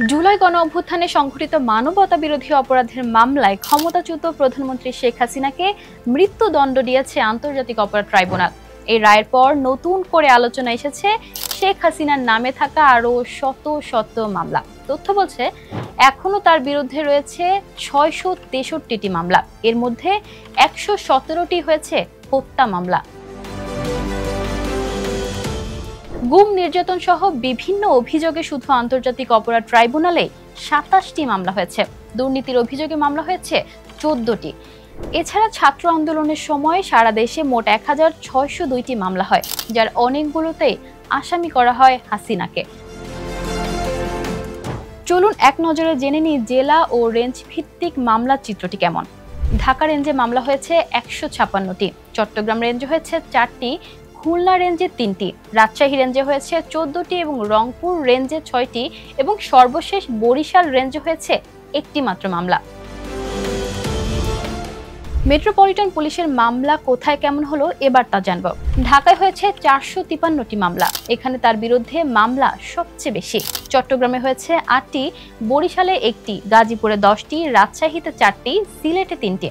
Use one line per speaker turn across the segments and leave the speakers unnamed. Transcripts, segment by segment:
জুলাই গণঅভ্যুত্থানে সংঘটিত মানবতাবিরোধী অপরাধের মামলায় ক্ষমতাচ্যুত প্রধানমন্ত্রী শেখ হাসিনাকে মৃত্যুদণ্ড দিয়েছে আন্তর্জাতিক অপরাধ ট্রাইব্যুনাল। এই রায়ের পর নতুন করে আলোচনা এসেছে শেখ হাসিনার নামে থাকা আরও শত শত মামলা। তথ্য বলছে এখনো তার বিরুদ্ধে রয়েছে ৬৬৩টি মামলা, এর মধ্যে ১১৭টি হয়েছে হত্যা মামলা। গুম, নির্যাতন সহ বিভিন্ন অভিযোগে শুধু আন্তর্জাতিক অপরাধ ট্রাইব্যুনালে ২৭টি মামলা হয়েছে। দুর্নীতির অভিযোগে মামলা হয়েছে ১৪টি। এছাড়া ছাত্র আন্দোলনের সময় সারা দেশে মোট ১৬০২টি মামলা হয়, যার অনেকগুলোতেই আসামি করা হয় হাসিনাকে। চলুন এক নজরে জেনে নিই জেলা ও রেঞ্জ ভিত্তিক মামলার চিত্রটি কেমন। ঢাকা রেঞ্জে মামলা হয়েছে ১৫৬টি, চট্টগ্রাম রেঞ্জে হয়েছে ৪টি, খুলনা রেঞ্জে ৩টি, রাজশাহী রেঞ্জে হয়েছে ১৪টি এবং রংপুর রেঞ্জে ৬টি এবং সর্বশেষ বরিশাল রেঞ্জে হয়েছে একটি মাত্র মামলা। মেট্রোপলিটন পুলিশের মামলা কোথায় কেমন হলো এবার তা জানব। ঢাকায় হয়েছে ৪৫৩টি মামলা, এখানে তার বিরুদ্ধে মামলা সবচেয়ে বেশি। চট্টগ্রামে হয়েছে ৮টি, বরিশালে ১টি, গাজীপুরে ১০টি, রাজশাহীতে ৪টি, সিলেটে ৩টি।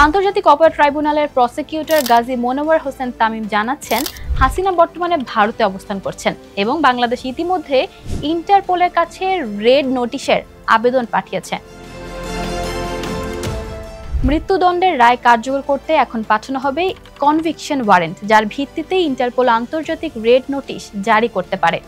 আন্তর্জাতিক অপরাধ ট্রাইব্যুনালের প্রসিকিউটর গাজী মনোয়ার হোসেন তামিম জানাচ্ছেন, হাসিনা বর্তমানে ভারতে অবস্থান করছেন এবং বাংলাদেশ ইতিমধ্যে ইন্টারপোলের কাছে রেড নোটিশের আবেদন পাঠিয়েছে। মৃত্যুদণ্ডের রায় কার্যকর করতে এখন পাঠানো হবে কনভিকশন ওয়ারেন্ট, যার ভিত্তিতে ইন্টারপোল আন্তর্জাতিক রেড নোটিশ জারি করতে পারে।